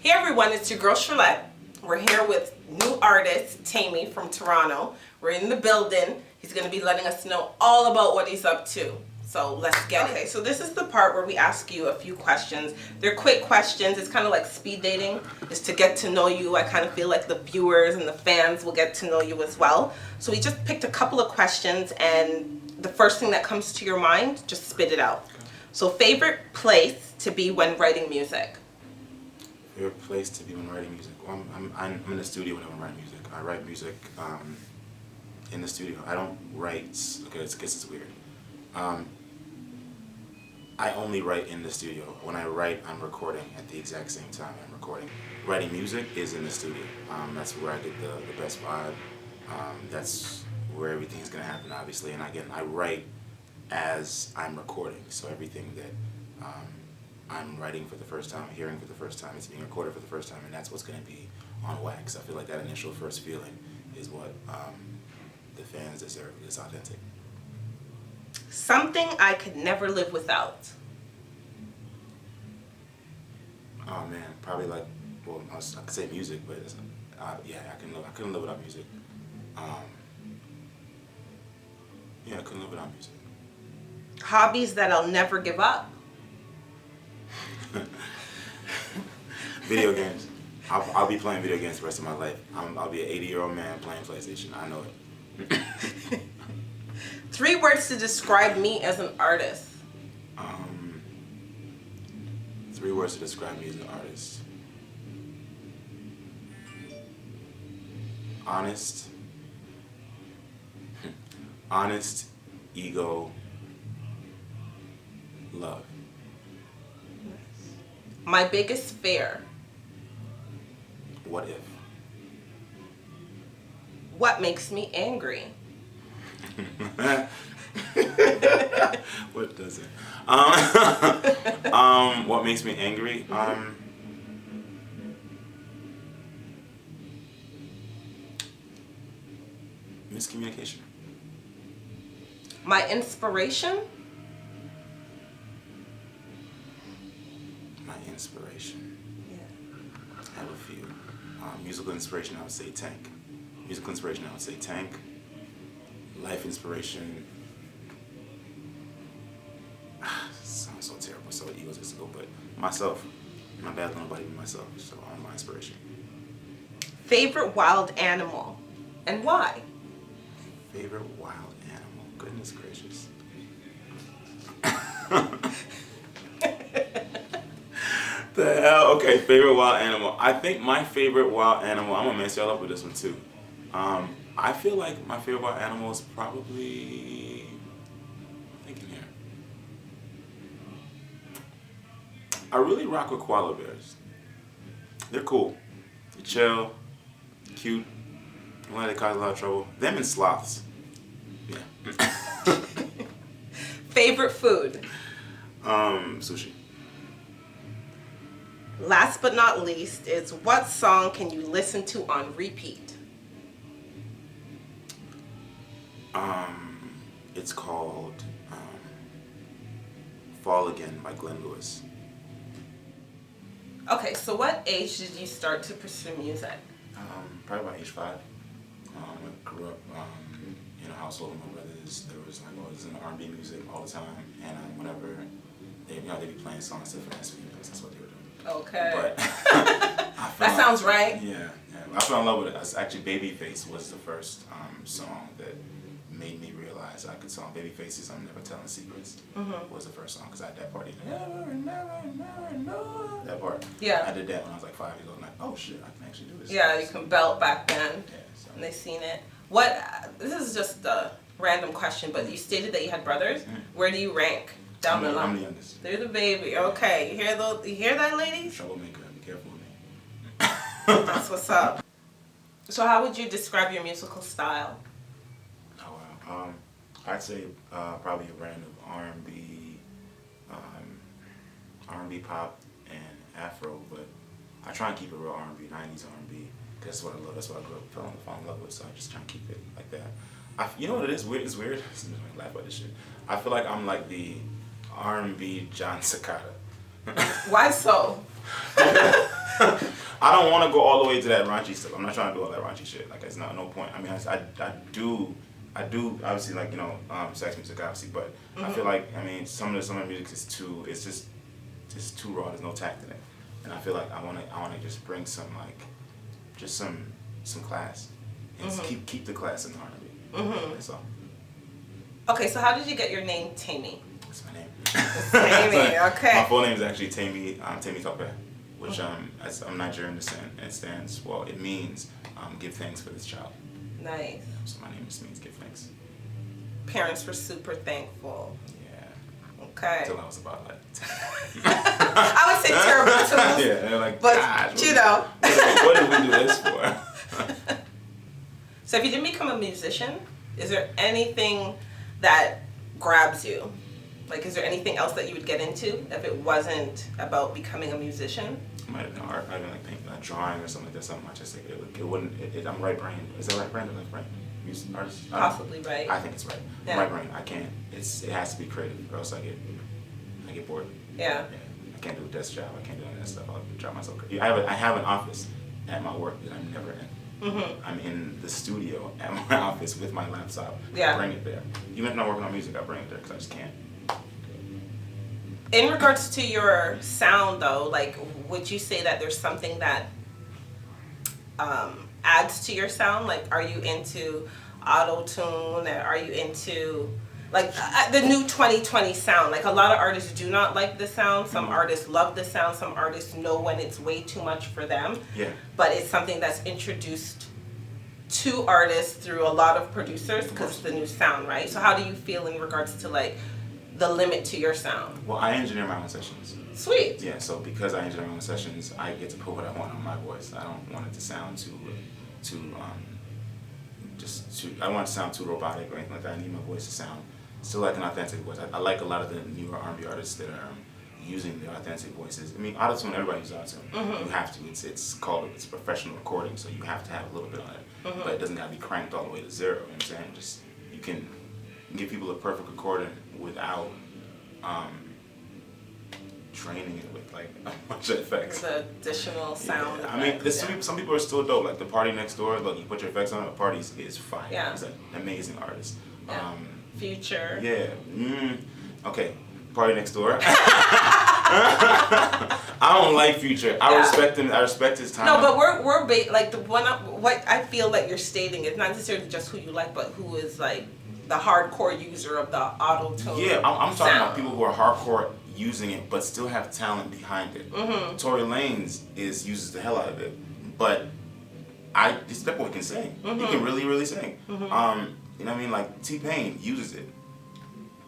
Hey everyone, it's your girl Lette. We're here with new artist Temi from Toronto. We're in the building. He's going to be letting us know all about what he's up to. So let's get it. Okay, so this is the part where we ask you a few questions. They're quick questions. It's kind of like speed dating. It's to get to know you. I kind of feel like the viewers and the fans will get to know you as well. So we just picked a couple of questions, and the first thing that comes to your mind, just spit it out. So favorite place to be when writing music? Favorite place to be when writing music? Well, I'm in the studio when I'm writing music. I write music in the studio. I don't write. Okay, I guess it's weird. I only write in the studio. When I write, I'm recording at the exact same time I'm recording. Writing music is in the studio. That's where I get the best vibe. That's where everything's gonna happen, obviously. And again, I write as I'm recording. So everything that I'm writing for the first time, hearing for the first time, it's being recorded for the first time, and that's what's gonna be on wax. I feel like that initial first feeling is what the fans deserve. It's authentic. Something I could never live without. Oh man, probably like, well, I could say music, but it's, yeah, I couldn't live without music. Yeah, I couldn't live without music. Hobbies that I'll never give up. Video games. I'll be playing video games the rest of my life. I'll be an 80-year-old man playing PlayStation. I know it. 3 words to describe me as an artist. 3 words to describe me as an artist. Honest. Honest, ego, love. My biggest fear. What if? What makes me angry? What does it? What makes me angry? Miscommunication. My inspiration? My inspiration. Yeah. I have a few. Musical inspiration, I would say Tank. Musical inspiration, I would say Tank. Life inspiration. Sounds so terrible, so egotistical, but myself. My bad, nobody but myself. So I'm my inspiration. Favorite wild animal and why? Favorite wild animal. Goodness gracious. The hell? Okay, favorite wild animal. I think my favorite wild animal, I'm gonna mess y'all up with this one too. I feel like my favorite wild animal is probably, I'm thinking here. I really rock with koala bears. They're cool. They're chill, cute. Don't let it cause a lot of trouble. Them and sloths. Yeah. Favorite food? Sushi. Last but not least is what song can you listen to on repeat? It's called Fall Again by Glenn Lewis. Okay, so what age did you start to pursue music? Probably about age 5. I grew up in a household with my brothers. There was like always in R&B music all the time, and whenever they'd be playing songs to finesse me, because that's what they were doing. Okay. But that sounds right. Yeah, I fell in love with it. Actually, Babyface was the first song that made me realize I could song. Babyface's I'm Never Telling Secrets was the first song, because I had that part. Never know. That part. Yeah. I did that when I was like 5 years old. I'm like, oh shit, I can actually do this. Yeah, you can belt back then. Yeah, so. And they seen it. This is just a random question, but you stated that you had brothers. Where do you rank down the line? I'm the youngest. They're the baby. Okay, you hear that, ladies? Troublemaker. Be careful with me. That's what's up. So how would you describe your musical style? Oh wow. I'd say probably a brand of R&B, pop, and Afro, but I try and keep it real R&B, 90s R&B, because that's what I love. That's what I grew up fell in love with. So I just try and keep it like that. You know what it is? Weird. It's weird. I laugh at this shit. I feel like I'm like the R&B John Cicada. Why so? I don't want to go all the way to that raunchy stuff. I'm not trying to do all that raunchy shit. Like, it's not no point. I mean, I do obviously like, you know, sex music obviously, but I feel like, I mean, some of the music is just too raw. There's no tact in it, and I feel like I wanna just bring some like, just some class, and keep the class in the R&B. That's all. Okay, so how did you get your name, Temi? That's my name. Temi, okay. My full name is actually Temi Tope, which I'm Nigerian descent, and it stands, well, it means give thanks for this child. Nice. So my name just means give thanks. Parents were super thankful. Yeah. Okay. Until I was about like 10. I would say terrible too. Yeah, they're like, but gosh, you know. What did we do this for? So if you didn't become a musician, is there anything that grabs you? Like, is there anything else that you would get into if it wasn't about becoming a musician? It might have been art. Might have been like painting, drawing or something like that. Something artistic. It wouldn't. I'm right brain. Is that right brain or left brain? Music artist. Possibly right. I think it's right. Yeah. Right brain. I can't. It has to be creative, or else I get bored. Yeah. I can't do a desk job. I can't do any of that stuff. I'll drive myself crazy. I have an office at my work that I'm never in. I'm in the studio at my office with my laptop. Yeah. I bring it there. Even if I'm not working on music, I bring it there because I just can't. In regards to your sound, though, like, would you say that there's something that adds to your sound? Like, are you into auto-tune? Or are you into, like, the new 2020 sound? Like, a lot of artists do not like the sound. Some artists love the sound. Some artists know when it's way too much for them. Yeah. But it's something that's introduced to artists through a lot of producers because it's the new sound, right? So how do you feel in regards to, like, the limit to your sound? Well, I engineer my own sessions. Sweet. Yeah, so because I engineer my own sessions, I get to put what I want on my voice. I don't want it to sound I don't want it to sound too robotic or anything like that. I need my voice to sound still like an authentic voice. I like a lot of the newer R&B artists that are using their authentic voices. I mean, autotune, everybody uses autotune. You have to. It's professional recording, so you have to have a little bit on it. But it doesn't have to be cranked all the way to zero. You know what I'm saying? Just, you can give people a perfect recording without training it with like a bunch of effects. The additional sound. Yeah. I mean, some people are still dope. Like the Party Next Door, look, you put your effects on it, the Party is fire. Yeah. He's an amazing artist. Yeah. Future. Yeah. Okay. Party Next Door. I don't like Future. I respect him. I respect his time. No, but we're like what I feel that you're stating is not necessarily just who you like, but who is like the hardcore user of the auto tune. Yeah, I'm talking about people who are hardcore using it, but still have talent behind it. Tory Lanez uses the hell out of it, but that boy can sing. He can really, really sing. You know what I mean? Like T-Pain uses it,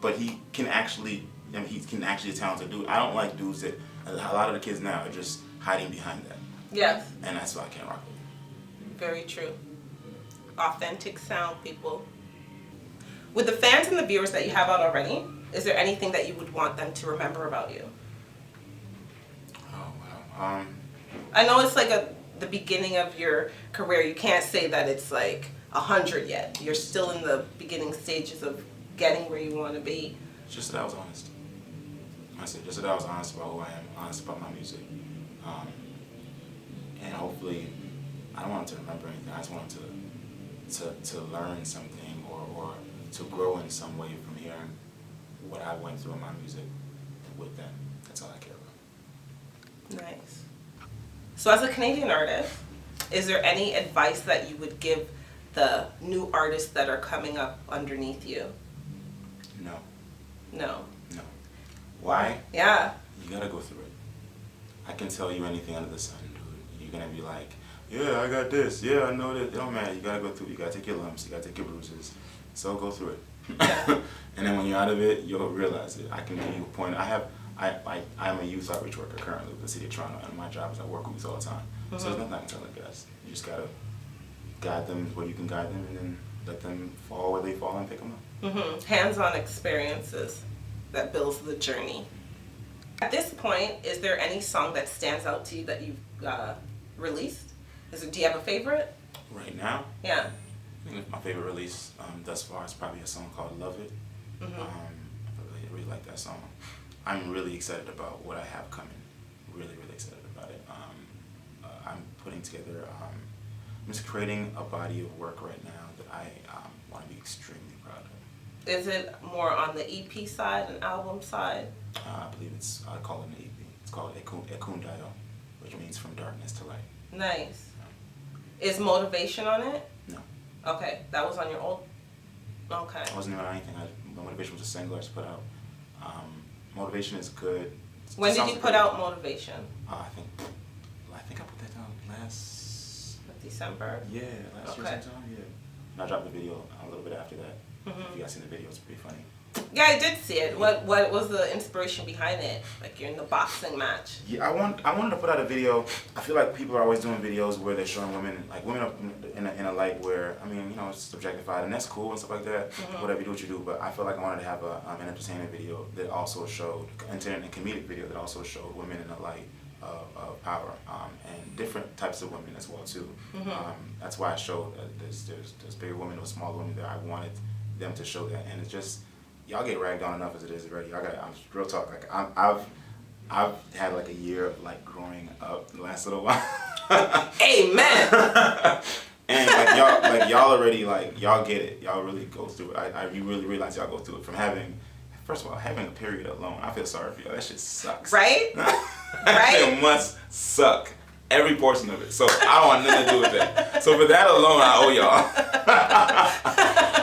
but he can actually. I mean, he's actually a talented dude. I don't like dudes that a lot of the kids now are just hiding behind that. Yes. And that's why I can't rock with. Very true. Authentic sound, people. With the fans and the viewers that you have out already, is there anything that you would want them to remember about you? Oh wow. I know it's like the beginning of your career. You can't say that it's like 100 yet. You're still in the beginning stages of getting where you want to be. Just that I was honest. Just that I was honest about who I am, honest about my music. And hopefully, I don't want them to remember anything. I just want them to learn something or to grow in some way from hearing what I went through in my music with them. That's all I care about. Nice. So as a Canadian artist, is there any advice that you would give the new artists that are coming up underneath you? No. No. No. Why? Yeah. You gotta go through it. I can tell you anything under the sun, dude. You're gonna be like, yeah, I got this. Yeah, I know that. It don't matter. You gotta go through it. You gotta take your lumps. You gotta take your bruises. So go through it. Yeah. And then when you're out of it, you'll realize it. I can give you a point. I'm a youth outreach worker currently with the City of Toronto, and my job is I work with youth all the time. So there's nothing I can tell the guys. You just gotta guide them where you can guide them, and then let them fall where they fall and pick them up. Hands-on experiences that builds the journey. At this point, is there any song that stands out to you that you've released? Do you have a favorite? Right now? Yeah. I think my favorite release thus far is probably a song called Love It. I really like that song. I'm really excited about what I have coming. Really, really excited about it. I'm putting together. I'm just creating a body of work right now that I want to be extremely proud of. Is it more on the EP side and album side? I believe I call it an EP. It's called Ekundayo, which means from darkness to light. Nice. Is Motivation on it? No. Okay, that was on your old. Okay. I wasn't even on anything. Motivation was a single I just put out. Motivation is good. When did you put out Motivation? I think I put that down last December. Yeah, last year sometime. Yeah. And I dropped the video a little bit after that. If you guys seen the video, it's pretty funny. Yeah, I did see it. What was the inspiration behind it? Like you're in the boxing match. Yeah, I wanted to put out a video. I feel like people are always doing videos where they're showing women up in a light where, I mean, you know, it's objectified and that's cool and stuff like that. Whatever, you do what you do. But I feel like I wanted to have an entertainment video that also showed, and comedic video that also showed women in a light of power, and different types of women as well too. That's why I showed there's bigger women or smaller women that I wanted them to show that, and it's just. Y'all get ragged on enough as it is already. I'm real talk. Like I've had like a year of like growing up the last little while. Amen. And y'all already y'all get it. Y'all really go through it. You really realize y'all go through it from first of all, having a period alone. I feel sorry for y'all. That shit sucks. Right? That shit must suck. Every portion of it. So I don't want nothing to do with that. So for that alone, I owe y'all.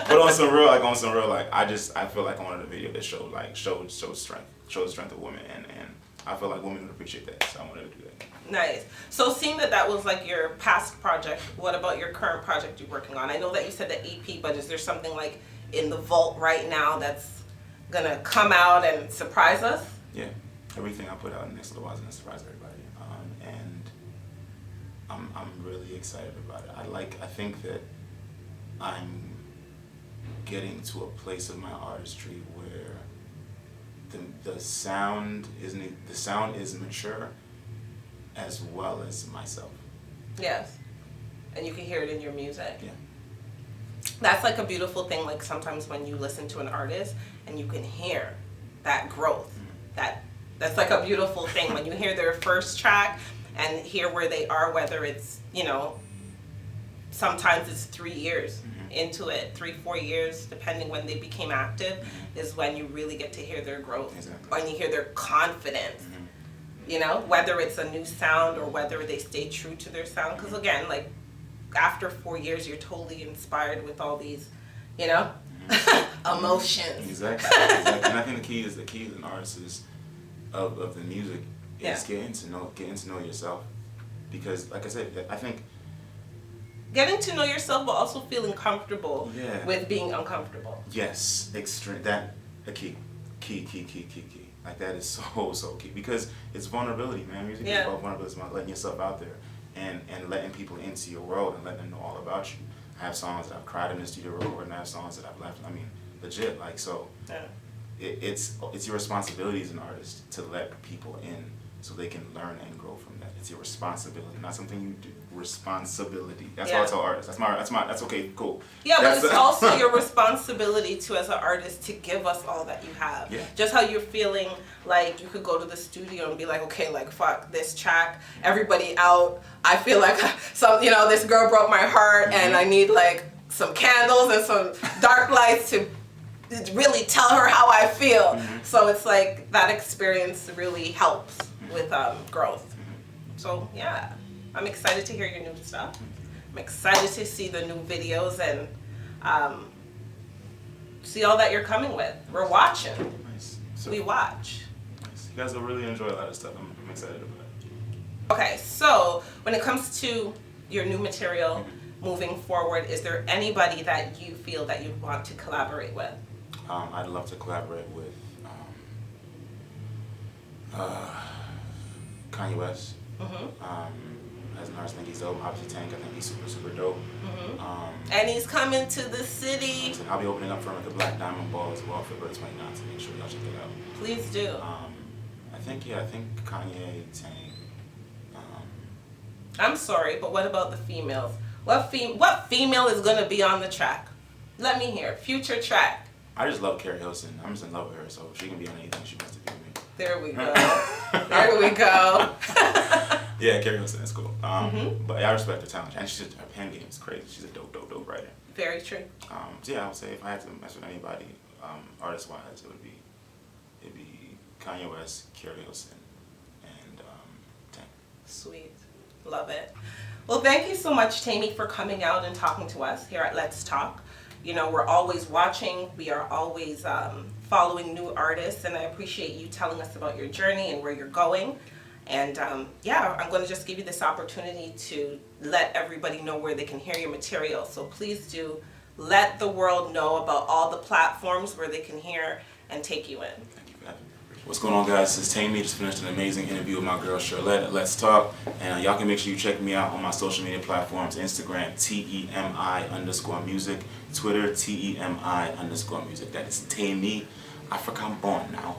But on some real, I feel like I wanted a video that showed the strength of women, and I feel like women would appreciate that, so I wanted to do that. Nice. So seeing that was like your past project, what about your current project you're working on? I know that you said the EP, but is there something like in the vault right now that's gonna come out and surprise us? Yeah, everything I put out in the next little while is gonna surprise everybody, and I'm really excited about it. I think that I'm getting to a place of my artistry where the sound is mature as well as myself. Yes. And you can hear it in your music. Yeah. That's like a beautiful thing, like sometimes when you listen to an artist and you can hear that growth. That's like a beautiful thing when you hear their first track and hear where they are, whether it's, you know, sometimes it's 3 years into it, 3-4 years, depending when they became active, is when you really get to hear their growth. Exactly. When you hear their confidence, you know, whether it's a new sound or whether they stay true to their sound. Because again, like after 4 years, you're totally inspired with all these, you know, emotions. Exactly. And I think the key as an artist is of the music is getting to know yourself, because like I said, I think. Getting to know yourself, but also feeling comfortable with being uncomfortable. Yes, extreme. That a key. Like that is so key, because it's vulnerability, man. Music is about vulnerability. It's about letting yourself out there and letting people into your world and letting them know all about you. I have songs that I've cried in the studio recording, and I have songs that I've left. I mean, legit. Like so. Yeah. It's your responsibility as an artist to let people in so they can learn and grow from that. It's your responsibility, not something you do. Responsibility. That's what I tell artists. That's okay, cool. Yeah, but it's also your responsibility to, as an artist, to give us all that you have. Yeah. Just how you're feeling like you could go to the studio and be like, okay, like fuck this track, everybody out. I feel like this girl broke my heart and I need like some candles and some dark lights to really tell her how I feel. So it's like that experience really helps with growth. So yeah, I'm excited to hear your new stuff. I'm excited to see the new videos and see all that you're coming with. We're watching. Nice. We watch. Nice. You guys will really enjoy a lot of stuff. I'm excited about it. Okay, so when it comes to your new material moving forward, is there anybody that you feel that you'd want to collaborate with? I'd love to collaborate with Kanye West. As an artist, I think he's dope. Obviously, Tank, I think he's super dope. And he's coming to the city. I'll be opening up for him at the Black Diamond Ball as well, February 29th, so make sure y'all check that out. Please do. I think Kanye, Tank. I'm sorry, but what about the females? What female is gonna be on the track? Let me hear. Future track. I just love Carrie Hilson. I'm just in love with her, so she can be on anything she wants to be with me. There we go. There we go. Yeah, Carrie Hilson is cool. But I respect her talent, and her pen game is crazy. She's a dope writer. Very true. So yeah, I would say if I had to mess with anybody, artist-wise, it'd be Kanye West, Carrie Hilson, and Temi. Sweet. Love it. Well, thank you so much, Temi, for coming out and talking to us here at Let's Talk. You know, we're always watching. We are always following new artists, and I appreciate you telling us about your journey and where you're going. And yeah, I'm going to just give you this opportunity to let everybody know where they can hear your material. So please do let the world know about all the platforms where they can hear and take you in. Thank you for having me. What's going on, guys? This is Temi. Just finished an amazing interview with my girl Lette at Let's Talk. And y'all can make sure you check me out on my social media platforms: Instagram, TEMI_music, Twitter, TEMI_music. That is Temi. I forgot I'm born now.